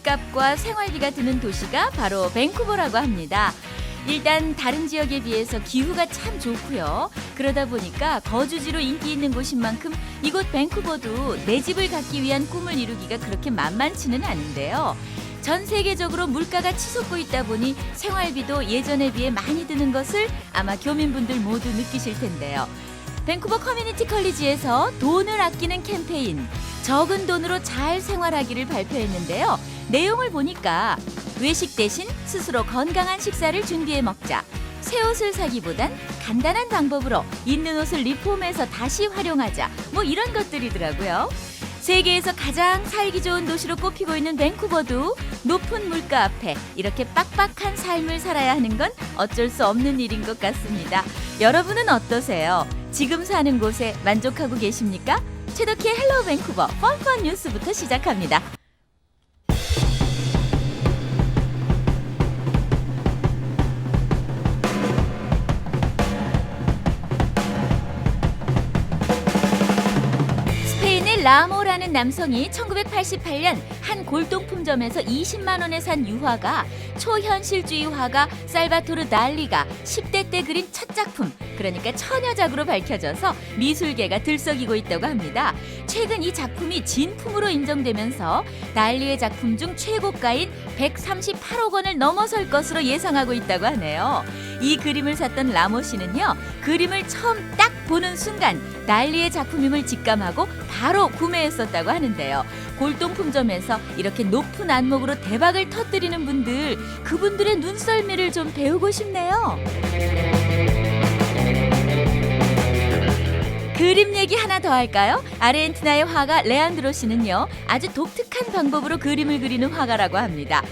물값과 생활비가 드는 도시가 바로 밴쿠버라고 합니다. 일단 다른 지역에 비해서 기후가 참 좋고요. 그러다 보니까 거주지로 인기 있는 곳인 만큼 이곳 밴쿠버도 내 집을 갖기 위한 꿈을 이루기가 그렇게 만만치는 않은데요. 전 세계적으로 물가가 치솟고 있다 보니 생활비도 예전에 비해 많이 드는 것을 아마 교민분들 모두 느끼실 텐데요. 밴쿠버 커뮤니티 컬리지에서 돈을 아끼는 캠페인, 적은 돈으로 잘 생활하기를 발표했는데요. 내용을 보니까 외식 대신 스스로 건강한 식사를 준비해 먹자. 새 옷을 사기보단 간단한 방법으로 있는 옷을 리폼해서 다시 활용하자. 뭐 이런 것들이더라고요. 세계에서 가장 살기 좋은 도시로 꼽히고 있는 밴쿠버도 높은 물가 앞에 이렇게 빡빡한 삶을 살아야 하는 건 어쩔 수 없는 일인 것 같습니다. 여러분은 어떠세요? 지금 사는 곳에 만족하고 계십니까? 최덕희의 헬로 밴쿠버 펀펀 뉴스부터 시작합니다. 스페인의 라모라는 남성이 1988년 한 골동품점에서 20만 원에 산 유화가 초현실주의 화가 살바토르 달리가 10대 때 그린 첫 작품, 그러니까 처녀작으로 밝혀져서 미술계가 들썩이고 있다고 합니다. 최근 이 작품이 진품으로 인정되면서 달리의 작품 중 최고가인 138억 원을 넘어설 것으로 예상하고 있다고 하네요. 이 그림을 샀던 라모 씨는요, 그림을 처음 딱 보는 순간 달리의 작품임을 직감하고 바로 구매했었다고 하는데요. 골동품점에서 이렇게 높은 안목으로 대박을 터뜨리는 분들, 그분들의 눈썰미를 좀 배우고 싶네요. 그림 얘기 하나 더 할까요? 아르헨티나의 화가 레안드로 씨는요, 아주 독특한 방법으로 그림을 그리는 화가라고 합니다.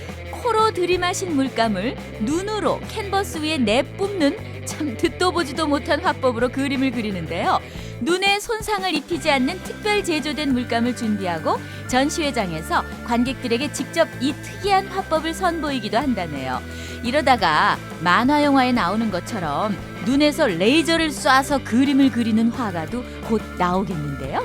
코로 들이마신 물감을 눈으로 캔버스 위에 내뿜는 참 듣도 보지도 못한 화법으로 그림을 그리는데요. 눈에 손상을 입히지 않는 특별 제조된 물감을 준비하고 전시회장에서 관객들에게 직접 이 특이한 화법을 선보이기도 한다네요. 이러다가 만화 영화에 나오는 것처럼 눈에서 레이저를 쏴서 그림을 그리는 화가도 곧 나오겠는데요.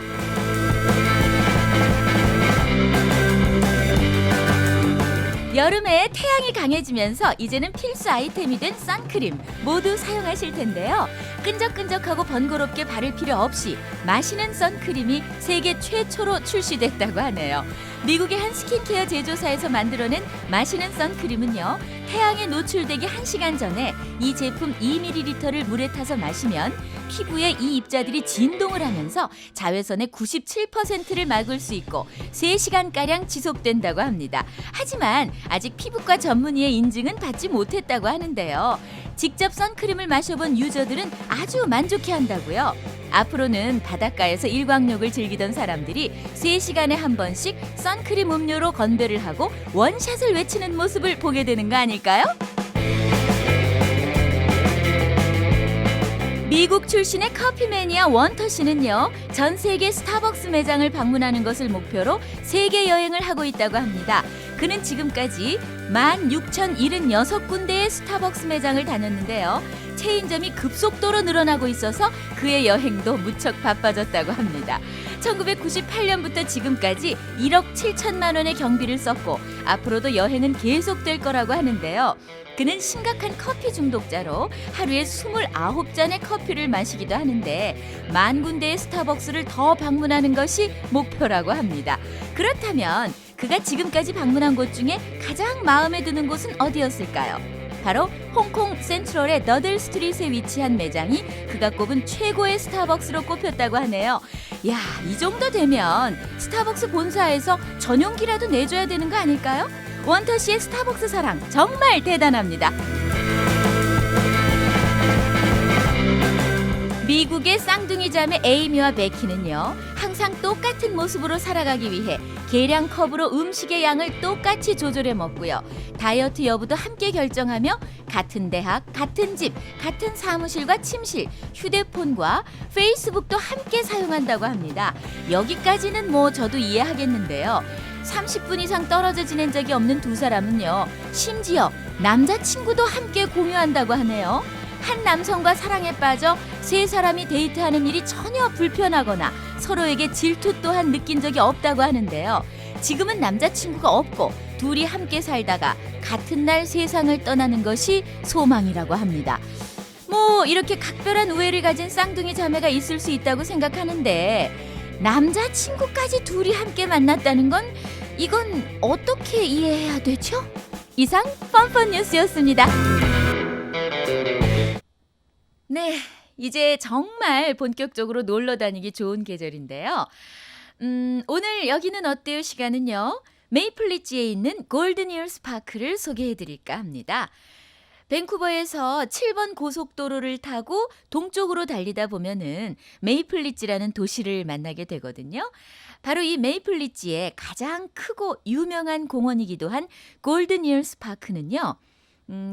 여름에 태양이 강해지면서 이제는 필수 아이템이 된 선크림 모두 사용하실 텐데요. 끈적끈적하고 번거롭게 바를 필요 없이 마시는 선크림이 세계 최초로 출시됐다고 하네요. 미국의 한 스킨케어 제조사에서 만들어낸 마시는 선크림은요, 태양에 노출되기 1시간 전에 이 제품 2ml를 물에 타서 마시면 피부에 이 입자들이 진동을 하면서 자외선의 97%를 막을 수 있고 3시간가량 지속된다고 합니다. 하지만 아직 피부과 전문의의 인증은 받지 못했다고 하는데요. 직접 선크림을 마셔본 유저들은 아주 만족해한다고요. 앞으로는 바닷가에서 일광욕을 즐기던 사람들이 3시간에 한 번씩 선크림 음료로 건배를 하고 원샷을 외치는 모습을 보게 되는 거 아닐까요? 미국 출신의 커피 매니아 원터 씨는요, 전 세계 스타벅스 매장을 방문하는 것을 목표로 세계 여행을 하고 있다고 합니다. 그는 지금까지 16,076군데의 스타벅스 매장을 다녔는데요. 체인점이 급속도로 늘어나고 있어서 그의 여행도 무척 바빠졌다고 합니다. 1998년부터 지금까지 1억 7천만 원의 경비를 썼고 앞으로도 여행은 계속될 거라고 하는데요. 그는 심각한 커피 중독자로 하루에 29잔의 커피를 마시기도 하는데 10,000군데의 스타벅스를 더 방문하는 것이 목표라고 합니다. 그렇다면 그가 지금까지 방문한 곳 중에 가장 마음에 드는 곳은 어디였을까요? 바로 홍콩 센트럴의 너들 스트릿에 위치한 매장이 그가 꼽은 최고의 스타벅스로 꼽혔다고 하네요. 야, 이 정도 되면 스타벅스 본사에서 전용기라도 내줘야 되는 거 아닐까요? 원터 씨의 스타벅스 사랑 정말 대단합니다. 미국의 쌍둥이 자매 에이미와 베키는요, 항상 똑같은 모습으로 살아가기 위해 계량컵으로 음식의 양을 똑같이 조절해 먹고요. 다이어트 여부도 함께 결정하며 같은 대학, 같은 집, 같은 사무실과 침실, 휴대폰과 페이스북도 함께 사용한다고 합니다. 여기까지는 뭐 저도 이해하겠는데요. 30분 이상 떨어져 지낸 적이 없는 두 사람은요, 심지어 남자친구도 함께 공유한다고 하네요. 한 남성과 사랑에 빠져 세 사람이 데이트하는 일이 전혀 불편하거나 서로에게 질투 또한 느낀 적이 없다고 하는데요. 지금은 남자친구가 없고 둘이 함께 살다가 같은 날 세상을 떠나는 것이 소망이라고 합니다. 뭐 이렇게 각별한 우애를 가진 쌍둥이 자매가 있을 수 있다고 생각하는데 남자친구까지 둘이 함께 만났다는 건 이건 어떻게 이해해야 되죠? 이상 펀펀 뉴스였습니다. 네, 이제 정말 본격적으로 놀러 다니기 좋은 계절인데요. 오늘 여기는 어때요? 시간은요. 메이플리지에 있는 골든이어스 파크를 소개해드릴까 합니다. 밴쿠버에서 7번 고속도로를 타고 동쪽으로 달리다 보면은 메이플리지라는 도시를 만나게 되거든요. 바로 이 메이플리지의 가장 크고 유명한 공원이기도 한 골든이어스 파크는요.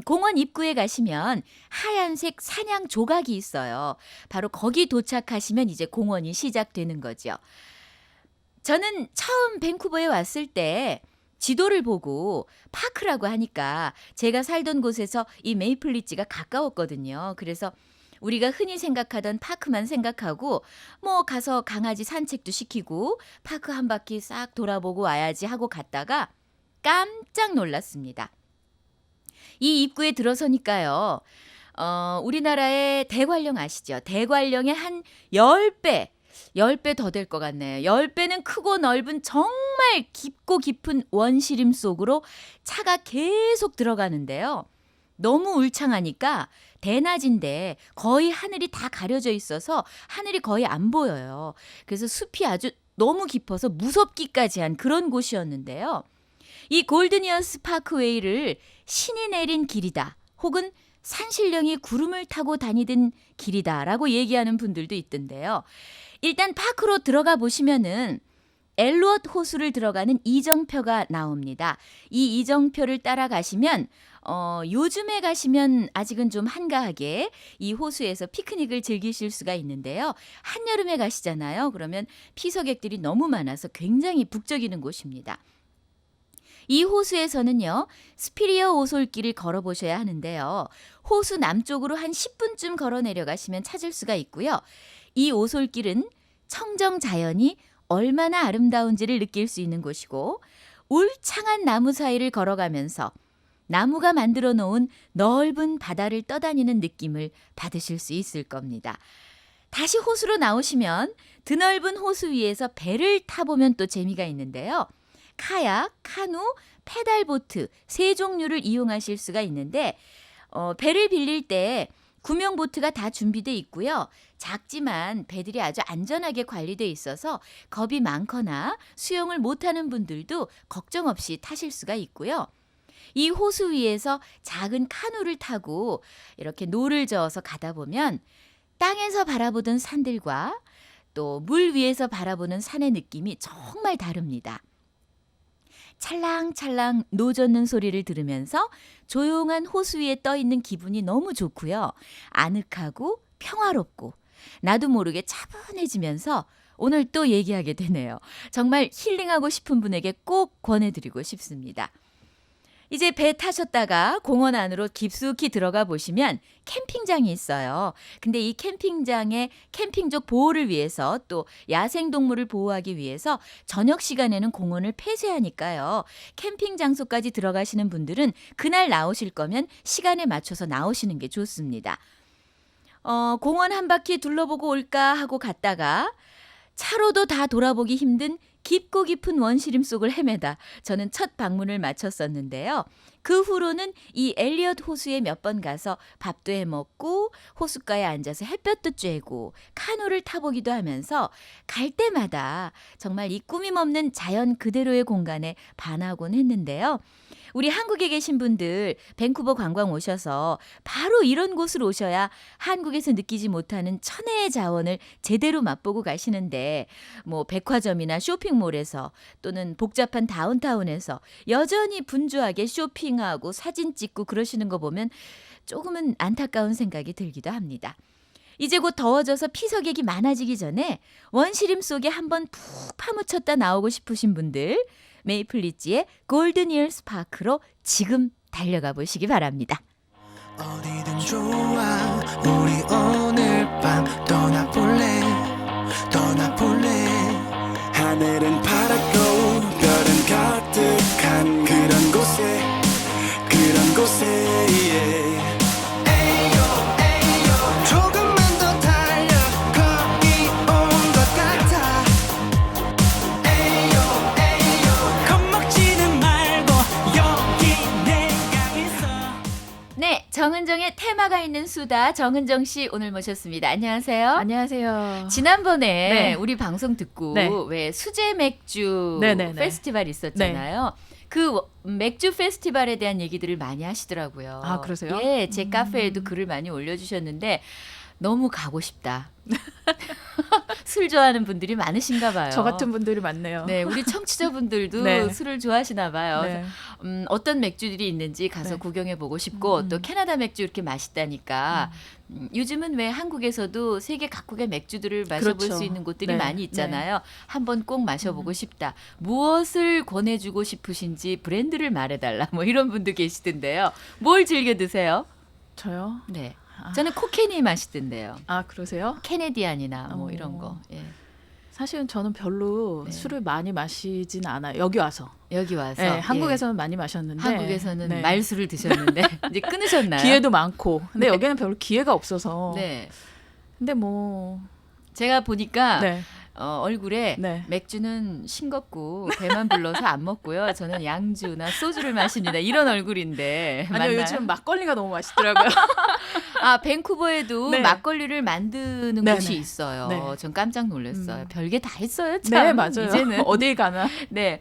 공원 입구에 가시면 하얀색 사냥 조각이 있어요. 바로 거기 도착하시면 이제 공원이 시작되는 거죠. 저는 처음 밴쿠버에 왔을 때 지도를 보고 파크라고 하니까 제가 살던 곳에서 이 메이플리지가 가까웠거든요. 그래서 우리가 흔히 생각하던 파크만 생각하고 뭐 가서 강아지 산책도 시키고 파크 한 바퀴 싹 돌아보고 와야지 하고 갔다가 깜짝 놀랐습니다. 이 입구에 들어서니까요. 우리나라의 대관령 아시죠? 대관령의 한 10배 더 될 것 같네요. 10배는 크고 넓은 정말 깊고 깊은 원시림 속으로 차가 계속 들어가는데요. 너무 울창하니까 대낮인데 거의 하늘이 다 가려져 있어서 하늘이 거의 안 보여요. 그래서 숲이 아주 너무 깊어서 무섭기까지 한 그런 곳이었는데요. 이 골든이어스 파크웨이를 신이 내린 길이다 혹은 산신령이 구름을 타고 다니던 길이다라고 얘기하는 분들도 있던데요. 일단 파크로 들어가 보시면은 엘루엇 호수를 들어가는 이정표가 나옵니다. 이 이정표를 따라가시면 요즘에 가시면 아직은 좀 한가하게 이 호수에서 피크닉을 즐기실 수가 있는데요. 한여름에 가시잖아요. 그러면 피서객들이 너무 많아서 굉장히 북적이는 곳입니다. 이 호수에서는요. 스피리어 오솔길을 걸어보셔야 하는데요. 호수 남쪽으로 한 10분쯤 걸어 내려가시면 찾을 수가 있고요. 이 오솔길은 청정 자연이 얼마나 아름다운지를 느낄 수 있는 곳이고 울창한 나무 사이를 걸어가면서 나무가 만들어 놓은 넓은 바다를 떠다니는 느낌을 받으실 수 있을 겁니다. 다시 호수로 나오시면 드넓은 호수 위에서 배를 타보면 또 재미가 있는데요. 카약, 카누, 페달보트 세 종류를 이용하실 수가 있는데 배를 빌릴 때 구명보트가 다 준비되어 있고요. 작지만 배들이 아주 안전하게 관리되어 있어서 겁이 많거나 수영을 못하는 분들도 걱정 없이 타실 수가 있고요. 이 호수 위에서 작은 카누를 타고 이렇게 노를 저어서 가다 보면 땅에서 바라보던 산들과 또 물 위에서 바라보는 산의 느낌이 정말 다릅니다. 찰랑찰랑 노 젓는 소리를 들으면서 조용한 호수 위에 떠 있는 기분이 너무 좋고요. 아늑하고 평화롭고 나도 모르게 차분해지면서 오늘 또 얘기하게 되네요. 정말 힐링하고 싶은 분에게 꼭 권해드리고 싶습니다. 이제 배 타셨다가 공원 안으로 깊숙이 들어가 보시면 캠핑장이 있어요. 근데 이 캠핑장의 캠핑족 보호를 위해서 또 야생동물을 보호하기 위해서 저녁 시간에는 공원을 폐쇄하니까요. 캠핑 장소까지 들어가시는 분들은 그날 나오실 거면 시간에 맞춰서 나오시는 게 좋습니다. 공원 한 바퀴 둘러보고 올까 하고 갔다가 차로도 다 돌아보기 힘든 깊고 깊은 원시림 속을 헤매다 저는 첫 방문을 마쳤었는데요. 그 후로는 이 엘리엇 호수에 몇 번 가서 밥도 해 먹고 호숫가에 앉아서 햇볕도 쬐고 카누를 타보기도 하면서 갈 때마다 정말 이 꾸밈 없는 자연 그대로의 공간에 반하곤 했는데요. 우리 한국에 계신 분들 밴쿠버 관광 오셔서 바로 이런 곳을 오셔야 한국에서 느끼지 못하는 천혜의 자원을 제대로 맛보고 가시는데 뭐 백화점이나 쇼핑몰에서 또는 복잡한 다운타운에서 여전히 분주하게 쇼핑하고 사진 찍고 그러시는 거 보면 조금은 안타까운 생각이 들기도 합니다. 이제 곧 더워져서 피서객이 많아지기 전에 원시림 속에 한번 푹 파묻혔다 나오고 싶으신 분들 메이플리지의 골든이어스 파크로 지금 달려가 보시기 바랍니다. 어디든 좋아 우리 오늘 밤 떠나볼래 하늘은 파랗고 별은 가득한 그런 정은정의 테마가 있는 수다 정은정 씨 오늘 모셨습니다. 안녕하세요. 안녕하세요. 지난번에 네. 우리 방송 듣고 네. 왜 수제 맥주 네네네. 페스티벌 있었잖아요. 그 맥주 페스티벌에 대한 얘기들을 많이 하시더라고요. 아, 그러세요? 예, 제 카페에도 글을 많이 올려주셨는데 너무 가고 싶다. 술 좋아하는 분들이 많으신가 봐요. 저 같은 분들이 많네요. 네, 우리 청취자분들도 네. 술을 좋아하시나 봐요. 네. 어떤 맥주들이 있는지 가서 네. 구경해 보고 싶고 또 캐나다 맥주 이렇게 맛있다니까 요즘은 왜 한국에서도 세계 각국의 맥주들을 마셔볼 그렇죠. 수 있는 곳들이 네. 많이 있잖아요. 한번 꼭 마셔보고 싶다. 무엇을 권해주고 싶으신지 브랜드를 말해달라. 뭐 이런 분도 계시던데요. 뭘 즐겨 드세요? 저요? 네, 아. 저는 코케니 맛있던데요. 아, 그러세요? 캐네디안이나 뭐 이런 거. 예. 사실은 저는 별로 네. 술을 많이 마시진 않아요. 여기 와서. 여기 와서 네, 예. 한국에서는 많이 마셨는데 한국에서는 네. 말술을 드셨는데 이제 끊으셨나요? 기회도 많고. 근데 네. 여기는 별로 기회가 없어서. 네. 근데 뭐 제가 보니까 네. 얼굴에 네. 맥주는 싱겁고 배만 불러서 안 먹고요. 저는 양주나 소주를 마십니다. 이런 얼굴인데 아니요, 맞나요? 요즘 막걸리가 너무 맛있더라고요. 아, 밴쿠버에도 네. 막걸리를 만드는 네, 곳이 네. 있어요. 네. 전 깜짝 놀랐어요. 별게 다 있어요. 참. 네, 맞아요. 이제는 어딜 가나. 네.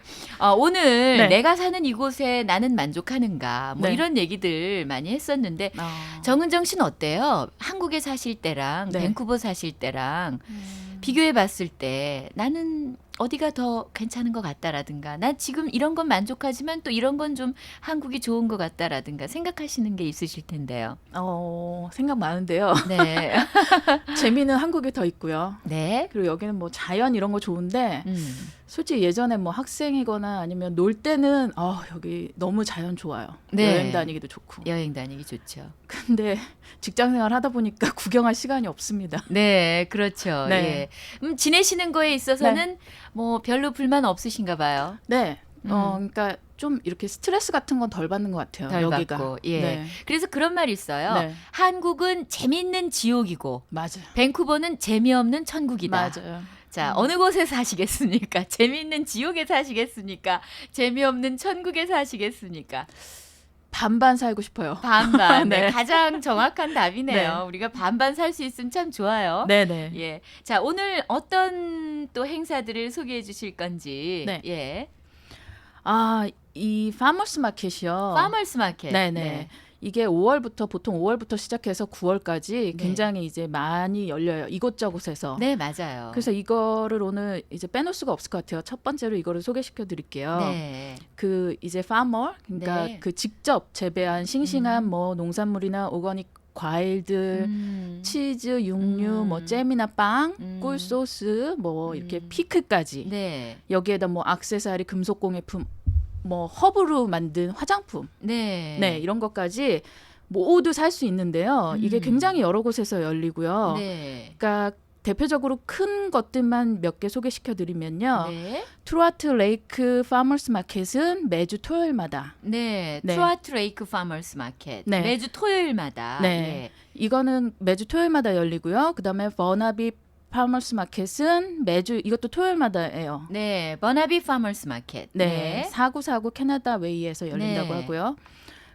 오늘 네. 내가 사는 이곳에 나는 만족하는가 뭐 네. 이런 얘기들 많이 했었는데 정은정 씨는 어때요? 한국에 사실 때랑 네. 밴쿠버 사실 때랑 비교해 봤을 때 나는 어디가 더 괜찮은 것 같다라든가 난 지금 이런 건 만족하지만 또 이런 건 좀 한국이 좋은 것 같다라든가 생각하시는 게 있으실 텐데요. 생각 많은데요. 네. 재미는 한국에 더 있고요. 네. 그리고 여기는 뭐 자연 이런 거 좋은데 솔직히 예전에 뭐 학생이거나 아니면 놀 때는 여기 너무 자연 좋아요. 네. 여행 다니기도 좋고. 여행 다니기 좋죠. 근데 직장 생활 하다 보니까 구경할 시간이 없습니다. 네, 그렇죠. 네. 예. 지내시는 거에 있어서는 뭐 별로 불만 없으신가 봐요. 네. 그러니까 좀 이렇게 스트레스 같은 건 덜 받는 것 같아요. 덜 여기가. 받고. 예. 네. 그래서 그런 말이 있어요. 네. 한국은 재밌는 지옥이고 맞아요. 밴쿠버는 재미없는 천국이다. 맞아요. 자, 어느 곳에 사시겠습니까? 재미있는 지옥에 사시겠습니까? 재미없는 천국에 사시겠습니까? 반반 살고 싶어요. 반반. 네. 네. 가장 정확한 답이네요. 네. 우리가 반반 살 수 있으면 참 좋아요. 네네. 예. 자, 오늘 어떤 또 행사들을 소개해 주실 건지. 네. 예. 이 파머스 마켓이요. 파머스 마켓. 네네. 이게 보통 5월부터 시작해서 9월까지 굉장히 이제 많이 열려요. 이곳저곳에서. 네, 맞아요. 그래서 이거를 오늘 이제 빼놓을 수가 없을 것 같아요. 첫 번째로 이거를 소개시켜 드릴게요. 네. 그 이제 파머, 그러니까 네. 그 직접 재배한 싱싱한 뭐 농산물이나 오거닉 과일들, 치즈, 육류, 뭐 잼이나 빵, 꿀 소스, 뭐 이렇게 피클까지. 네. 여기에다 뭐 액세서리, 금속 공예품, 뭐 허브로 만든 화장품, 네. 이런 것까지 모두 살 수 있는데요. 이게 굉장히 여러 곳에서 열리고요. 네. 그러니까 대표적으로 큰 것들만 몇 개 소개시켜 드리면요. 네. 트루아트 레이크 파머스 마켓은 매주 토요일마다. 네. 네. 트루아트 레이크 파머스 마켓. 네. 매주 토요일마다. 네. 이거는 매주 토요일마다 열리고요. 그다음에 버나비 파머스 마켓은 매주 이것도 토요일마다예요. 네. 버나비 파머스 마켓. 네. 4949 캐나다 웨이에서 열린다고 네. 하고요.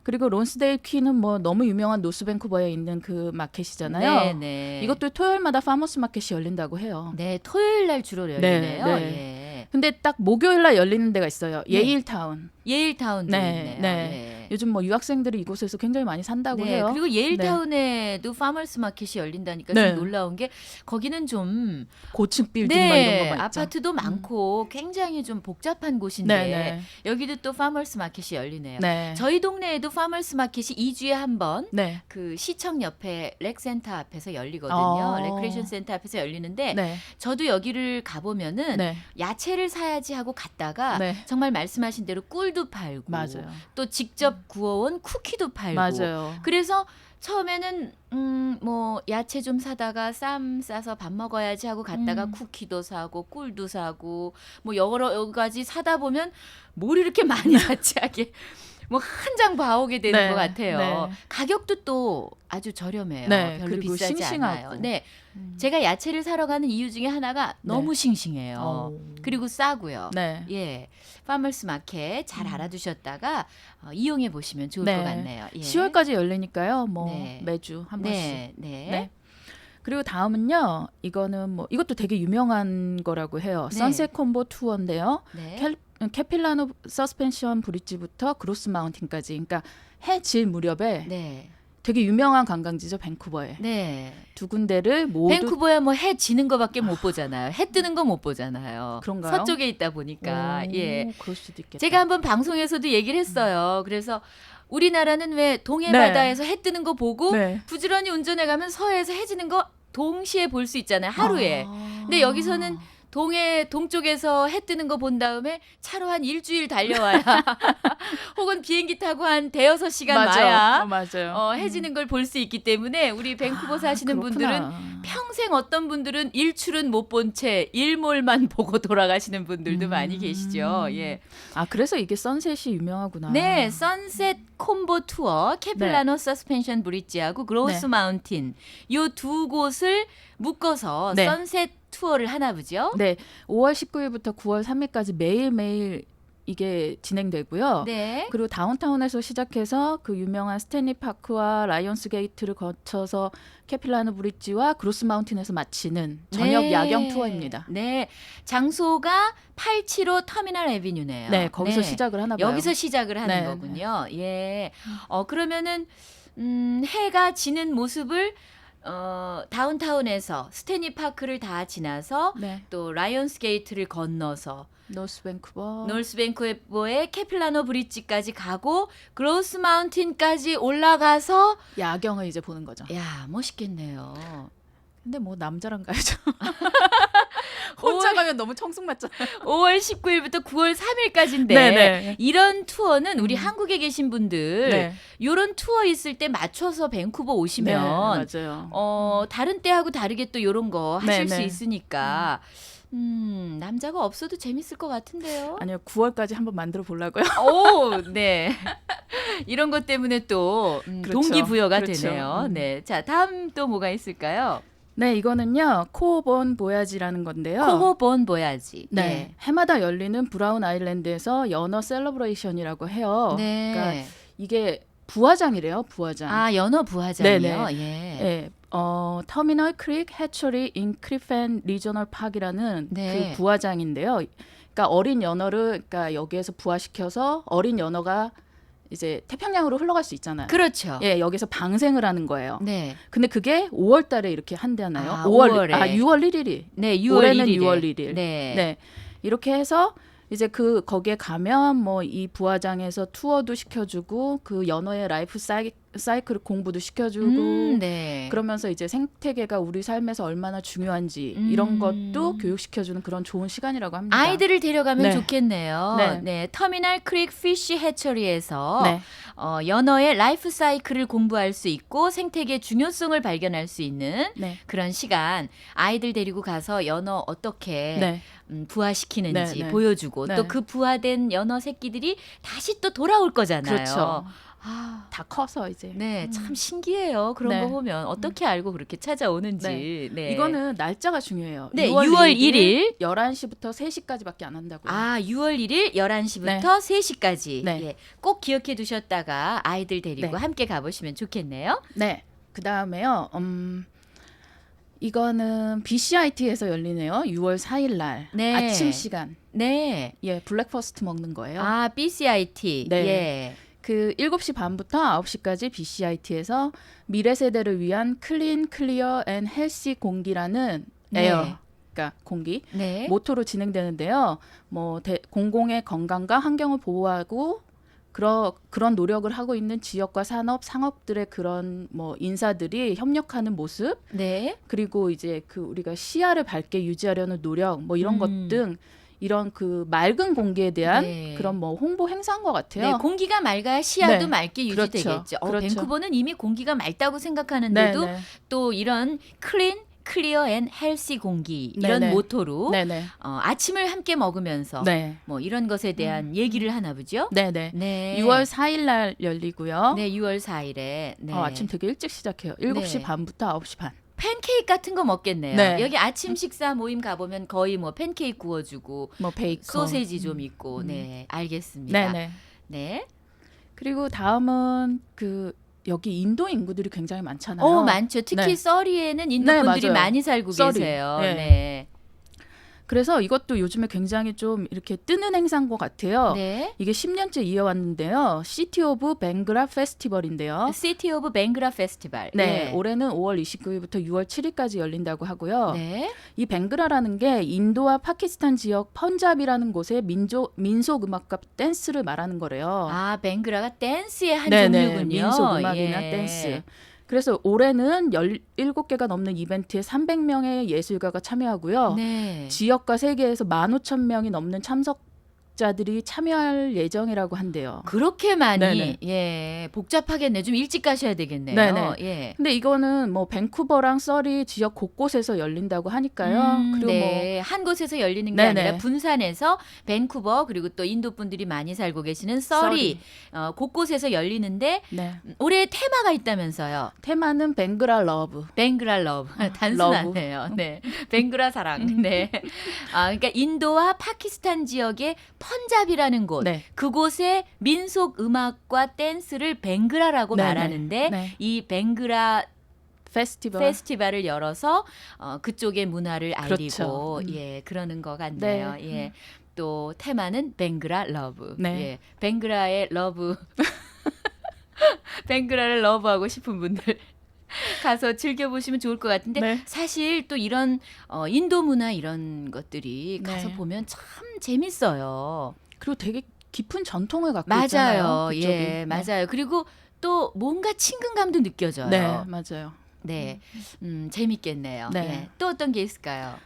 그리고 론스데일 퀴는 뭐 너무 유명한 노스밴쿠버에 있는 그 마켓이잖아요. 네, 네. 이것도 토요일마다 파머스 마켓이 열린다고 해요. 네, 토요일 날 주로 열리네요. 네. 예. 근데 딱 목요일 날 열리는 데가 있어요. 네. 예일타운. 예일타운도 네, 있네요. 네. 요즘 뭐 유학생들이 이곳에서 굉장히 많이 산다고 네, 해요. 그리고 예일타운에도 파머스 마켓이 열린다니까 네. 좀 놀라운 게 거기는 좀 고층 빌딩 뭐 이런 거 있죠. 아파트도 많고 굉장히 좀 복잡한 곳인데 네, 여기도 또 파머스 마켓이 열리네요. 네. 저희 동네에도 파머스 마켓이 2주에 한 번 네. 그 시청 옆에 렉센터 앞에서 열리거든요. 어. 레크레이션 센터 앞에서 열리는데 네. 저도 여기를 가보면은 네. 야채를 사야지 하고 갔다가 네. 정말 말씀하신 대로 꿀도 팔고 맞아요. 또 직접 구워온 쿠키도 팔고 맞아요. 그래서 처음에는 뭐 야채 좀 사다가 쌈 싸서 밥 먹어야지 하고 갔다가 쿠키도 사고 꿀도 사고 뭐 여러 가지 사다 보면 뭘 이렇게 많이 샀지 하게 뭐 한 장 봐오게 되는 네, 것 같아요. 네. 가격도 또 아주 저렴해요. 네, 별로 그리고 비싸지 싱싱하고. 않아요. 네, 제가 야채를 사러 가는 이유 중에 하나가 너무 싱싱해요. 어. 그리고 싸고요. 네. 예, 파머스 마켓 잘 알아두셨다가 이용해 보시면 좋을 네. 것 같네요. 예. 10월까지 열리니까요. 뭐 네. 매주 한 번씩. 네, 네, 네. 그리고 다음은요. 이거는 뭐 이것도 되게 유명한 거라고 해요. 네. 선셋 콤보 투어인데요. 네. 캐필라노 서스펜션 브릿지부터 그로스 마운틴까지. 그러니까 해 질 무렵에 네. 되게 유명한 관광지죠. 밴쿠버에. 네. 두 군데를 모두 밴쿠버야 뭐 해 지는 거밖에 못 보잖아요. 해 뜨는 거 못 보잖아요. 그런가요? 서쪽에 있다 보니까. 오, 예. 그럴 수도 있겠다. 제가 한번 방송에서도 얘기를 했어요. 그래서 우리나라는 왜 동해 네. 바다에서 해 뜨는 거 보고 네. 부지런히 운전해 가면 서해에서 해 지는 거 동시에 볼 수 있잖아요. 하루에. 근데 여기서는 동해 동쪽에서 해 뜨는 거 본 다음에 차로 한 일주일 달려와야 혹은 비행기 타고 한 대여섯 시간 와야 맞아요. 해 지는 걸 볼 수 있기 때문에 우리 밴쿠버 사시는 분들은 평생 어떤 분들은 일출은 못 본 채 일몰만 보고 돌아가시는 분들도 많이 계시죠. 예. 아 그래서 이게 선셋이 유명하구나. 네, 선셋 콤보 투어 캐필라노 서스펜션 브릿지하고 그로스 네. 마운틴 요 두 곳을 묶어서 네. 선셋 투어를 하나 보죠. 네, 5월 19일부터 9월 3일까지 매일매일 이게 진행되고요. 네. 그리고 다운타운에서 시작해서 그 유명한 스탠리 파크와 라이온스 게이트를 거쳐서 캐필라노 브릿지와 그로스 마운틴에서 마치는 저녁 네. 야경 투어입니다. 네. 장소가 875 터미널 애비뉴네요. 네, 거기서 네. 시작을 하나 봐요. 여기서 시작을 하는 네, 거군요. 예. 그러면은 해가 지는 모습을 다운타운에서 스탠리 파크를 다 지나서 네, 또 라이온스 게이트를 건너서 노스 밴쿠버. 노스 밴쿠버의 캐필라노 브릿지까지 가고 그로스 마운틴까지 올라가서 야경을 이제 보는 거죠. 야, 멋있겠네요. 근데 뭐 남자랑 가야죠. 혼자 가면 너무 청승맞잖아요. 5월 19일부터 9월 3일까지인데 네네. 이런 투어는 우리 한국에 계신 분들 네. 이런 투어 있을 때 맞춰서 밴쿠버 네, 오시면 맞아요. 다른 때하고 다르게 또 이런 거 하실 수 네. 있으니까 남자가 없어도 재밌을 것 같은데요. 아니요, 9월까지 한번 만들어 보려고요. 오, 네. 이런 것 때문에 또 그렇죠. 동기부여가 그렇죠. 되네요. 네. 자, 다음 또 뭐가 있을까요? 네, 이거는요. 코어본 보야지라는 건데요. 코호본 보야지. 네. 해마다 열리는 브라운 아일랜드에서 연어 셀러브레이션이라고 해요. 네. 그러니까 이게 부화장이래요, 부화장. 아, 연어 부화장이요? 네네. 예. 네. 터미널 크릭 해처리 인 크리펜 리저널 파크라는 네. 그 부화장인데요. 그러니까 어린 연어를 그러니까 여기에서 부화시켜서 어린 연어가 이제 태평양으로 흘러갈 수 있잖아요. 그렇죠. 예, 여기서 방생을 하는 거예요. 네. 근데 그게 5월 달에 이렇게 한다나요? 아, 6월 1일에. 네, 6월 올해는 1일에. 6월 1일. 네. 네. 이렇게 해서 이제 거기에 가면 뭐 이 부화장에서 투어도 시켜주고 그 연어의 라이프 사이클 공부도 시켜주고 네. 그러면서 이제 생태계가 우리 삶에서 얼마나 중요한지 이런 것도 교육시켜주는 그런 좋은 시간이라고 합니다. 아이들을 데려가면 네. 좋겠네요. 네. 네. 터미널 크릭 피쉬 해처리에서 네. 연어의 라이프 사이클을 공부할 수 있고 생태계 중요성을 발견할 수 있는 네. 그런 시간. 아이들 데리고 가서 연어 어떻게 네. 부화시키는지 네, 네. 보여주고 네. 또 그 부화된 연어 새끼들이 다시 또 돌아올 거잖아요. 그렇죠. 아, 다 커서 이제. 네, 참 신기해요. 그런 네. 거 보면 어떻게 알고 그렇게 찾아오는지. 네. 이거는 날짜가 중요해요. 네, 6월 1일 11시부터 3시까지밖에 안 한다고요. 아, 6월 1일 11시부터 네. 3시까지. 네. 예, 꼭 기억해 두셨다가 아이들 데리고 네. 함께 가보시면 좋겠네요. 네. 그다음에요. 이거는 BCIT에서 열리네요. 6월 4일 날 네. 아침 시간. 네. 예, 블랙퍼스트 먹는 거예요. 아, BCIT. 네. 예. 그 7시 반부터 9시까지 BCIT에서 미래 세대를 위한 클린, 클리어 앤 헬시 공기라는 네. 에어, 그러니까 공기 네. 모토로 진행되는데요. 뭐 공공의 건강과 환경을 보호하고 그런 노력을 하고 있는 지역과 상업들의 그런 뭐 인사들이 협력하는 모습, 네. 그리고 이제 그 우리가 시야를 밝게 유지하려는 노력, 뭐 이런 것 등 이런 그 맑은 공기에 대한 네. 그런 뭐 홍보 행사인 것 같아요. 네, 공기가 맑아야 시야도 네. 맑게 유지되겠죠. 그렇죠. 밴쿠버는 이미 공기가 맑다고 네, 생각하는데도 네. 또 이런 클린 클리어 앤 헬시 공기 이런 네네. 모토로 네네. 아침을 함께 먹으면서 네. 뭐 이런 것에 대한 얘기를 하나 보죠. 네네. 네. 6월 4일 날 열리고요. 네, 6월 4일에. 네. 아침 되게 일찍 시작해요. 7시 네. 반부터 9시 반. 팬케이크 같은 거 먹겠네요. 네. 여기 아침 식사 모임 가보면 거의 뭐 팬케이크 구워주고 뭐 베이컨. 소세지 좀 있고. 네, 알겠습니다. 네네. 네. 그리고 다음은 여기 인도 인구들이 굉장히 많잖아요. 많죠. 특히 네. 서리에는 인도 네, 분들이 맞아요. 많이 살고 서리. 계세요. 네. 네. 그래서 이것도 요즘에 굉장히 좀 이렇게 뜨는 행사인 것 같아요. 네. 이게 10년째 이어왔는데요. 시티 오브 벵그라 페스티벌인데요. 시티 오브 벵그라 페스티벌. 네, 예. 올해는 5월 29일부터 6월 7일까지 열린다고 하고요. 네. 이 벵그라라는 게 인도와 파키스탄 지역 펀잡이라는 곳의 민속 음악과 댄스를 말하는 거래요. 아, 벵그라가 댄스의 한 네네, 종류군요. 민속 음악이나 예. 댄스. 그래서 올해는 17개가 넘는 이벤트에 300명의 예술가가 참여하고요. 네. 지역과 세계에서 15,000명이 넘는 참석자들이 참여할 예정이라고 한대요. 그렇게 많이 네네. 예 복잡하겠네. 좀 일찍 가셔야 되겠네요. 네네. 예. 근데 이거는 뭐 밴쿠버랑 서리 지역 곳곳에서 열린다고 하니까요. 그리고 네. 한 곳에서 열리는 게 네네. 아니라 분산해서 밴쿠버 그리고 또 인도 분들이 많이 살고 계시는 서리 곳곳에서 열리는데 네. 올해 테마가 있다면서요. 테마는 벵그라 러브. 벵그라 러브. 단순하네요. 네. 벵그라 사랑. 네. 그러니까 인도와 파키스탄 지역의 펀잡이라는 곳. 네. 그곳의 민속 음악과 댄스를 벵그라라고 네네. 말하는데 네. 이 벵그라 페스티벌을 열어서 그쪽의 문화를 알리고 그렇죠. 예 그러는 것 같네요. 네. 예. 또 테마는 벵그라 러브. 네. 예. 벵그라의 러브. 벵그라를 러브하고 싶은 분들 가서 즐겨보시면 좋을 것 같은데 네. 사실 또 이런 인도 문화 이런 것들이 가서 네. 보면 참 재밌어요. 그리고 되게 깊은 전통을 갖고 맞아요. 있잖아요. 그쪽이. 예, 네. 맞아요. 그리고 또 뭔가 친근감도 느껴져요. 네, 맞아요. 네, 재밌겠네요. 네. 예. 또 어떤 게 있을까요?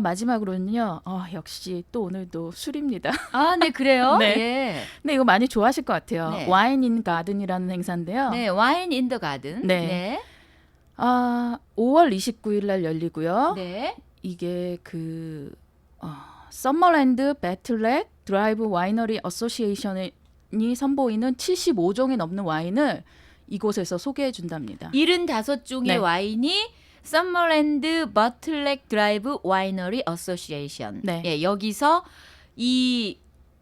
마지막으로는요. 역시 또 오늘도 술입니다. 아, 네, 그래요? 네. 예. 근데 이거 많이 좋아하실 것 같아요. 네. 와인 인 가든이라는 행사인데요. 네, 와인 인 더 가든. 네. 네. 5월 29일 날 열리고요. 네. 이게 썸머랜드 배틀렉 드라이브 와이너리 어소시에이션이 선보이는 75종이 넘는 와인을 이곳에서 소개해 준답니다. 75종의 네. 와인이 썸머랜드 버틀렉 드라이브 와이너리 어소시에이션. 네. 예, 여기서 이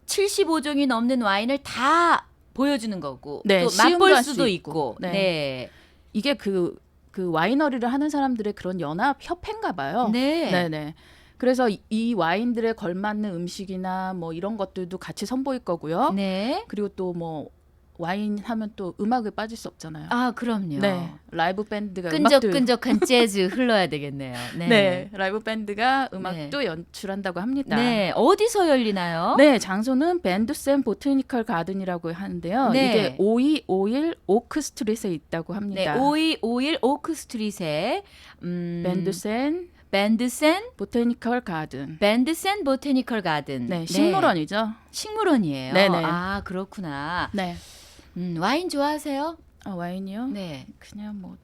75종이 넘는 와인을 다 보여주는 거고 네, 또 시음도 맛볼 할수 수도 있고. 있고. 네. 네. 이게 그 와이너리를 하는 사람들의 그런 연합 협회인가 봐요. 네. 네네. 그래서 이 와인들에 걸맞는 음식이나 뭐 이런 것들도 같이 선보일 거고요. 네. 그리고 또 뭐 와인 하면 또 음악을 빠질 수 없잖아요. 아, 그럼요. 네, 라이브 밴드가 음악도 끈적끈적한 재즈 흘러야 되겠네요. 네. 네, 라이브 밴드가 네. 음악도 연출한다고 합니다. 네. 어디서 열리나요? 네, 장소는 밴드샘 보테니컬 가든이라고 하는데요. 네. 이게 5251 오크 스트릿에 있다고 네. 합니다. 5251 오크 스트릿에 밴드샘 밴드센 가든. 밴드센 보테니컬 가든. 네, 식물원이죠. 식물원이에요. 네네. 아, 그렇구나. 네. 와인 좋아하세요? 와인이요? 네. 그냥 뭐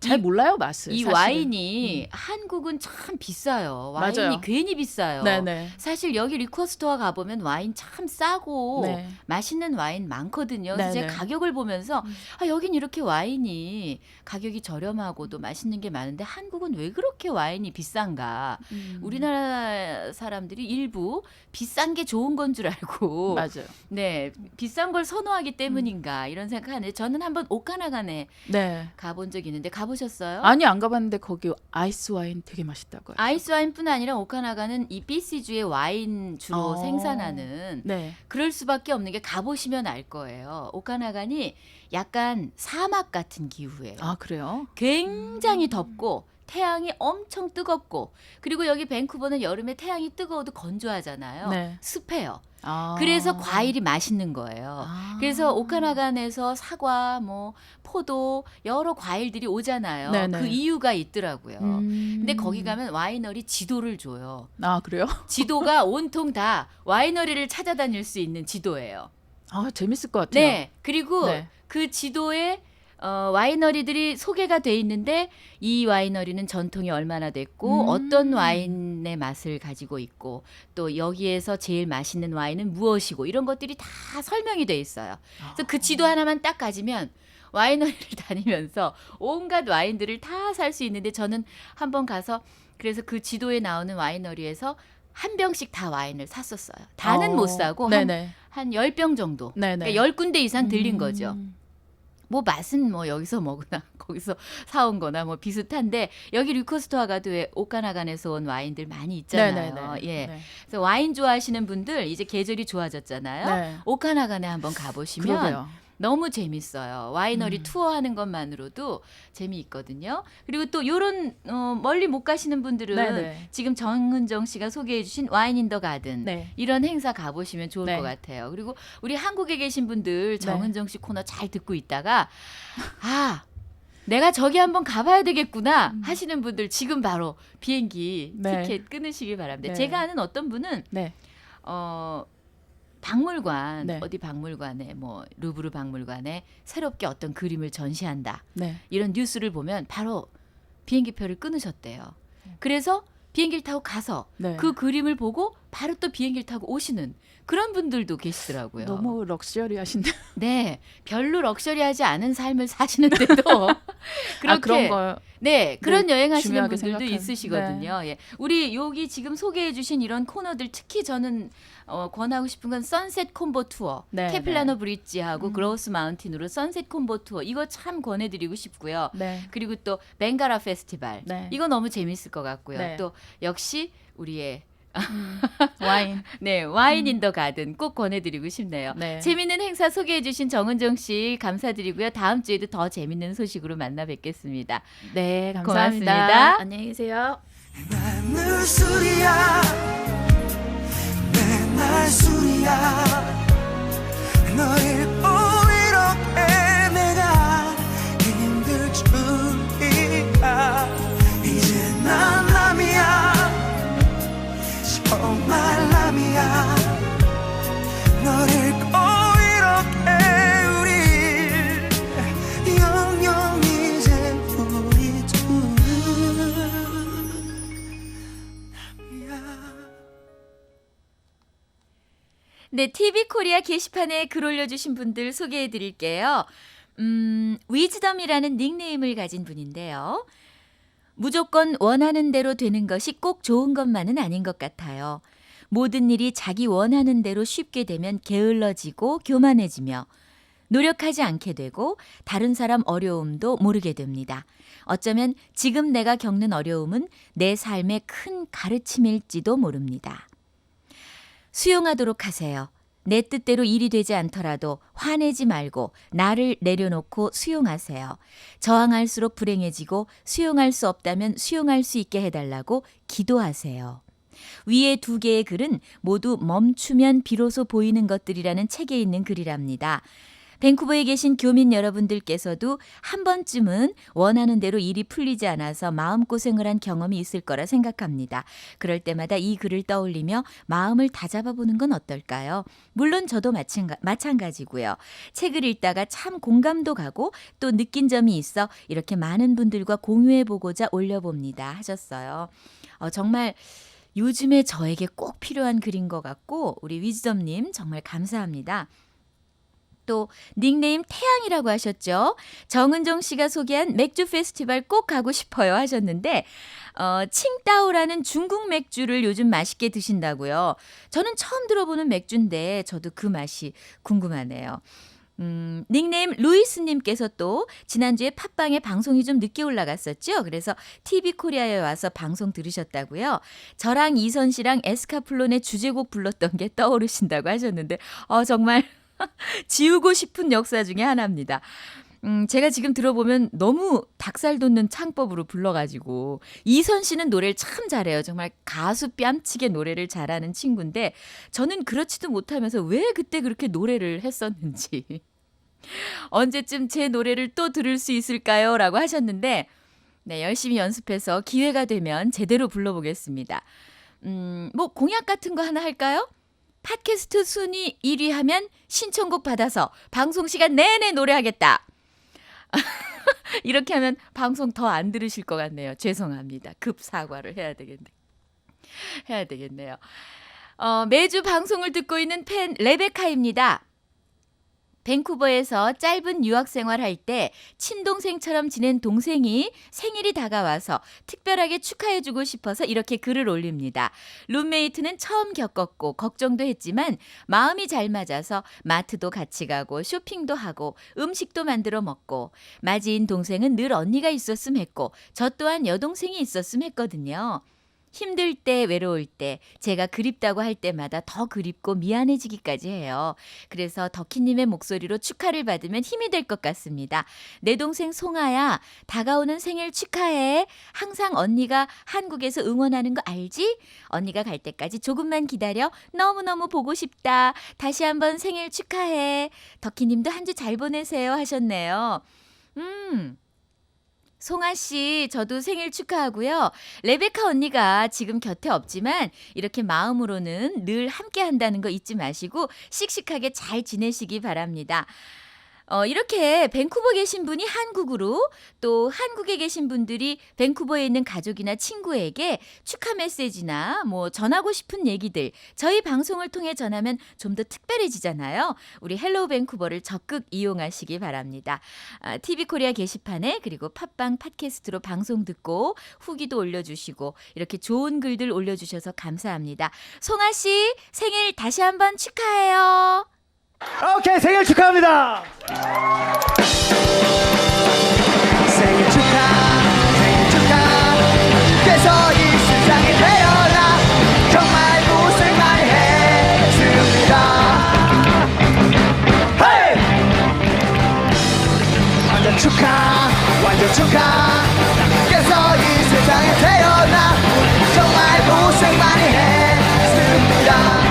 잘 몰라요 맛을. 이 사실은. 와인이 한국은 참 비싸요. 와인이 맞아요. 괜히 비싸요. 네네. 사실 여기 리코어 스토어 가보면 와인 참 싸고 네. 맛있는 와인 많거든요. 그래서 네네. 제가 가격을 보면서 여긴 이렇게 와인이 가격이 저렴하고도 맛있는 게 많은데 한국은 왜 그렇게 와인이 비싼가. 우리나라 사람들이 일부 비싼 게 좋은 건 줄 알고 맞아요. 네 비싼 걸 선호하기 때문인가 이런 생각하는데 저는 한번 오카나간에 네. 가본 적이 있는데 가보셨어요? 아니 안 가봤는데 거기 아이스 와인 되게 맛있다고요. 아이스 와인뿐 아니라 오카나가는 이 BC주의 와인 주로 어. 생산하는 네. 그럴 수밖에 없는 게 가보시면 알 거예요. 오카나간이 약간 사막 같은 기후예요. 아 그래요? 굉장히 덥고 태양이 엄청 뜨겁고 그리고 여기 밴쿠버는 여름에 태양이 뜨거워도 건조하잖아요. 네. 습해요. 아. 그래서 과일이 맛있는 거예요. 아. 그래서 오카나간에서 사과, 뭐 포도 여러 과일들이 오잖아요. 네네. 그 이유가 있더라고요. 근데 근데 거기 가면 와이너리 지도를 줘요. 아 그래요? 지도가 온통 다 와이너리를 찾아다닐 수 있는 지도예요. 아 재밌을 것 같아요. 네. 그리고 네. 그 지도에 와이너리들이 소개가 돼 있는데 이 와이너리는 전통이 얼마나 됐고 어떤 와인의 맛을 가지고 있고 또 여기에서 제일 맛있는 와인은 무엇이고 이런 것들이 다 설명이 돼 있어요. 그래서 그 지도 하나만 딱 가지면 와이너리를 다니면서 온갖 와인들을 다 살 수 있는데 저는 한번 가서 그래서 그 지도에 나오는 와이너리에서 한 병씩 다 와인을 샀었어요. 다는 못 사고 네네. 한 10병 정도. 네네. 그러니까 10군데 이상 들린 거죠. 뭐 맛은 뭐 여기서 먹으나 거기서 사온 거나 뭐 비슷한데 여기 류코스토아 가도 왜 오카나간에서 온 와인들 많이 있잖아요. 네네네. 예. 네. 그래서 와인 좋아하시는 분들 이제 계절이 좋아졌잖아요. 네. 오카나간에 한번 가보시면 그러게요. 너무 재밌어요. 와이너리 투어하는 것만으로도 재미있거든요. 그리고 또 요런 멀리 못 가시는 분들은 네네. 지금 정은정 씨가 소개해 주신 와인 인 더 가든 네. 이런 행사 가보시면 좋을 네. 것 같아요. 그리고 우리 한국에 계신 분들 정은정 씨 코너 잘 듣고 있다가 아 내가 저기 한번 가봐야 되겠구나 하시는 분들 지금 바로 비행기 네. 티켓 끊으시기 바랍니다. 네. 제가 아는 어떤 분은 네. 박물관 네. 어디 박물관에 뭐 루브르 박물관에 새롭게 어떤 그림을 전시한다 네. 이런 뉴스를 보면 바로 비행기표를 끊으셨대요. 그래서 비행기를 타고 가서 네. 그 그림을 보고 바로 또 비행기를 타고 오시는 그런 분들도 계시더라고요. 너무 럭셔리하신데. 네, 별로 럭셔리하지 않은 삶을 사시는데도 그렇게 그런 거. 네, 그런 여행하시는 중요하게 분들도 생각하는. 있으시거든요. 예. 우리 여기 지금 소개해주신 이런 코너들 특히 저는 권하고 싶은 건 선셋 콤보 투어, 네, 케플라노 브릿지하고 그로우스 마운틴으로 선셋 콤보 투어 이거 참 권해드리고 싶고요. 네. 그리고 또 벵가라 페스티벌 네. 이거 너무 재밌을 것 같고요. 네. 또 역시 우리의 와인. 네 와인 인 더 가든 꼭 권해드리고 싶네요. 네. 재밌는 행사 소개해주신 정은정 씨 감사드리고요. 다음 주에도 더 재밌는 소식으로 만나 뵙겠습니다. 네, 감사합니다. 고맙습니다. 안녕히 계세요. 늘 술이야 맨날 술이야 너일 뿐 이렇게 내가 힘들 줄이야 이제 난 남이야 정말 남이야 너를 꼭 이렇게 우리 영영 이제 우리 둘 네, TV 코리아 게시판에 글 올려주신 분들 소개해 드릴게요. 위즈덤이라는 닉네임을 가진 분인데요. 무조건 원하는 대로 되는 것이 꼭 좋은 것만은 아닌 것 같아요. 모든 일이 자기 원하는 대로 쉽게 되면 게을러지고 교만해지며 노력하지 않게 되고 다른 사람 어려움도 모르게 됩니다. 어쩌면 지금 내가 겪는 어려움은 내 삶의 큰 가르침일지도 모릅니다. 수용하도록 하세요. 내 뜻대로 일이 되지 않더라도 화내지 말고 나를 내려놓고 수용하세요. 저항할수록 불행해지고 수용할 수 없다면 수용할 수 있게 해달라고 기도하세요. 위에 두 개의 글은 모두 멈추면 비로소 보이는 것들이라는 책에 있는 글이랍니다. 밴쿠버에 계신 교민 여러분들께서도 한 번쯤은 원하는 대로 일이 풀리지 않아서 마음고생을 한 경험이 있을 거라 생각합니다. 그럴 때마다 이 글을 떠올리며 마음을 다잡아보는 건 어떨까요? 물론 저도 마찬가지고요. 책을 읽다가 참 공감도 가고 또 느낀 점이 있어 이렇게 많은 분들과 공유해보고자 올려봅니다 하셨어요. 정말 요즘에 저에게 꼭 필요한 글인 것 같고 우리 위즈덤님 정말 감사합니다. 또 닉네임 태양이라고 하셨죠. 정은정 씨가 소개한 맥주 페스티벌 꼭 가고 싶어요 하셨는데 칭따오라는 중국 맥주를 요즘 맛있게 드신다고요. 저는 처음 들어보는 맥주인데 저도 그 맛이 궁금하네요. 닉네임 루이스님께서 또 지난주에 팟빵에 방송이 좀 늦게 올라갔었죠. 그래서 TV 코리아에 와서 방송 들으셨다고요. 저랑 이선 씨랑 에스카플론의 주제곡 불렀던 게 떠오르신다고 하셨는데 정말 지우고 싶은 역사 중에 하나입니다. 제가 지금 들어보면 너무 닭살 돋는 창법으로 불러가지고 이선 씨는 노래를 참 잘해요. 정말 가수 뺨치게 노래를 잘하는 친구인데 저는 그렇지도 못하면서 왜 그때 그렇게 노래를 했었는지 언제쯤 제 노래를 또 들을 수 있을까요? 라고 하셨는데 네, 열심히 연습해서 기회가 되면 제대로 불러보겠습니다. 뭐 공약 같은 거 하나 할까요? 팟캐스트 순위 1위 하면 신청곡 받아서 방송 시간 내내 노래하겠다. 이렇게 하면 방송 더 안 들으실 것 같네요. 죄송합니다. 급 사과를 해야 되겠네요. 매주 방송을 듣고 있는 팬 레베카입니다. 밴쿠버에서 짧은 유학 생활할 때 친동생처럼 지낸 동생이 생일이 다가와서 특별하게 축하해주고 싶어서 이렇게 글을 올립니다. 룸메이트는 처음 겪었고 걱정도 했지만 마음이 잘 맞아서 마트도 같이 가고 쇼핑도 하고 음식도 만들어 먹고 맞이인 동생은 늘 언니가 있었음 했고 저 또한 여동생이 있었음 했거든요. 힘들 때 외로울 때 제가 그립다고 할 때마다 더 그립고 미안해지기까지 해요. 그래서 덕희님의 목소리로 축하를 받으면 힘이 될 것 같습니다. 내 동생 송아야 다가오는 생일 축하해. 항상 언니가 한국에서 응원하는 거 알지? 언니가 갈 때까지 조금만 기다려. 너무너무 보고 싶다. 다시 한번 생일 축하해. 덕희님도 한 주 잘 보내세요 하셨네요. 송아 씨, 저도 생일 축하하고요. 레베카 언니가 지금 곁에 없지만 이렇게 마음으로는 늘 함께 한다는 거 잊지 마시고 씩씩하게 잘 지내시기 바랍니다. 이렇게 밴쿠버 계신 분이 한국으로 또 한국에 계신 분들이 밴쿠버에 있는 가족이나 친구에게 축하 메시지나 뭐 전하고 싶은 얘기들 저희 방송을 통해 전하면 좀 더 특별해지잖아요. 우리 헬로우 밴쿠버를 적극 이용하시기 바랍니다. TV 코리아 게시판에 그리고 팟빵 팟캐스트로 방송 듣고 후기도 올려주시고 이렇게 좋은 글들 올려주셔서 감사합니다. 송아 씨 생일 다시 한번 축하해요. 오케이, 생일 축하합니다. 생일 축하 그래서 이 세상에 태어나 정말 고생 많이 했습니다. 헤이! 완전 축하 그래서 이 세상에 태어나 정말 고생 많이 했습니다.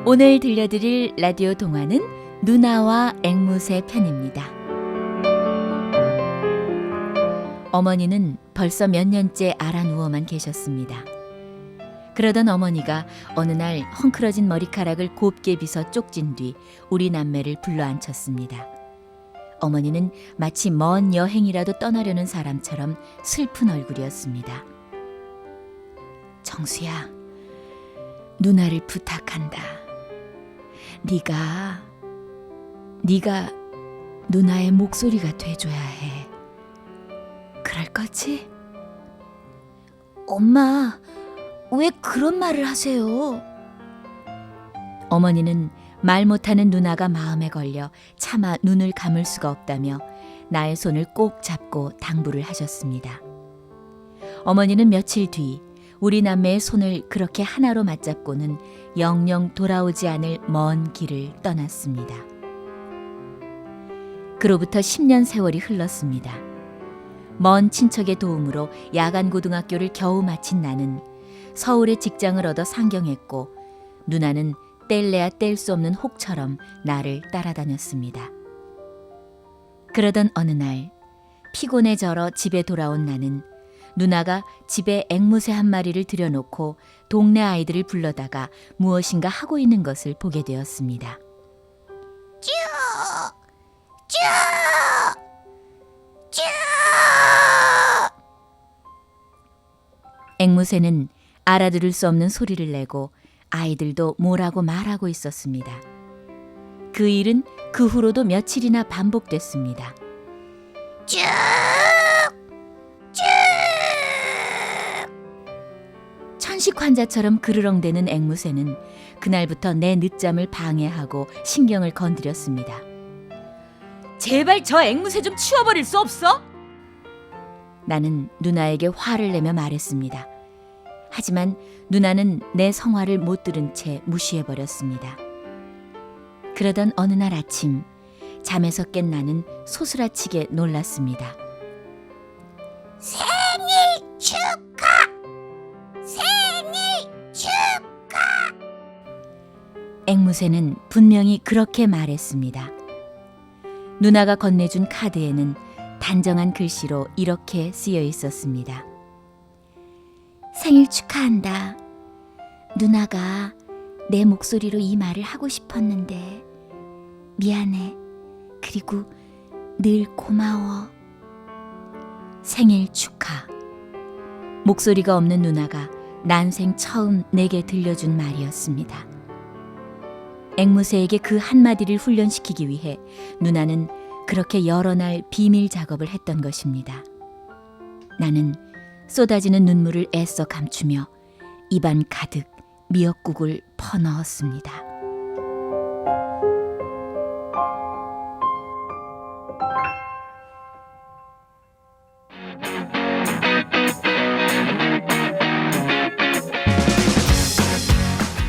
오늘 들려드릴 라디오 동화는 누나와 앵무새 편입니다. 어머니는 벌써 몇 년째 알아 누워만 계셨습니다. 그러던 어머니가 어느 날 헝클어진 머리카락을 곱게 빗어 쪽진 뒤 우리 남매를 불러 앉혔습니다. 어머니는 마치 먼 여행이라도 떠나려는 사람처럼 슬픈 얼굴이었습니다. 정수야, 누나를 부탁한다. 네가 누나의 목소리가 돼줘야 해. 그럴 거지? 엄마, 왜 그런 말을 하세요? 어머니는 말 못하는 누나가 마음에 걸려 차마 눈을 감을 수가 없다며 나의 손을 꼭 잡고 당부를 하셨습니다. 어머니는 며칠 뒤 우리 남매의 손을 그렇게 하나로 맞잡고는 영영 돌아오지 않을 먼 길을 떠났습니다. 그로부터 10년 세월이 흘렀습니다. 먼 친척의 도움으로 야간 고등학교를 겨우 마친 나는 서울에 직장을 얻어 상경했고 누나는 뗄래야 뗄 수 없는 혹처럼 나를 따라다녔습니다. 그러던 어느 날 피곤해 절어 집에 돌아온 나는 누나가 집에 앵무새 한 마리를 들여놓고 동네 아이들을 불러다가 무엇인가 하고 있는 것을 보게 되었습니다. 쭈! 쭈! 쭈! 앵무새는 알아들을 수 없는 소리를 내고 아이들도 뭐라고 말하고 있었습니다. 그 일은 그 후로도 며칠이나 반복됐습니다. 쭉! 쭉! 천식 환자처럼 그르렁대는 앵무새는 그날부터 내 늦잠을 방해하고 신경을 건드렸습니다. 제발 저 앵무새 좀 치워버릴 수 없어? 나는 누나에게 화를 내며 말했습니다. 하지만 누나는 내 성화를 못 들은 채 무시해버렸습니다. 그러던 어느 날 아침 잠에서 깬 나는 소스라치게 놀랐습니다. 생일 축하! 생일 축하! 앵무새는 분명히 그렇게 말했습니다. 누나가 건네준 카드에는 단정한 글씨로 이렇게 쓰여 있었습니다. 생일 축하한다. 누나가 내 목소리로 이 말을 하고 싶었는데 미안해. 그리고 늘 고마워. 생일 축하. 목소리가 없는 누나가 난생 처음 내게 들려준 말이었습니다. 앵무새에게 그 한마디를 훈련시키기 위해 누나는 그렇게 여러 날 비밀 작업을 했던 것입니다. 나는 쏟아지는 눈물을 애써 감추며 입안 가득 미역국을 퍼넣었습니다.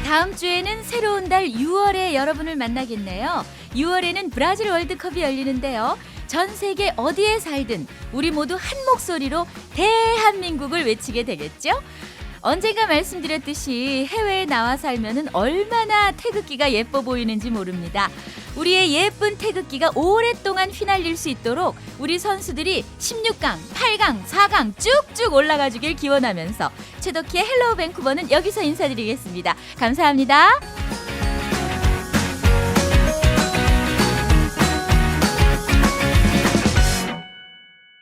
다음 주에는 새로운 달 6월에 여러분을 만나겠네요. 6월에는 브라질 월드컵이 열리는데요. 전 세계 어디에 살든 우리 모두 한 목소리로 대한민국을 외치게 되겠죠? 언젠가 말씀드렸듯이 해외에 나와 살면은 얼마나 태극기가 예뻐 보이는지 모릅니다. 우리의 예쁜 태극기가 오랫동안 휘날릴 수 있도록 우리 선수들이 16강, 8강, 4강 쭉쭉 올라가 주길 기원하면서 최덕희의 헬로우 밴쿠버는 여기서 인사드리겠습니다. 감사합니다.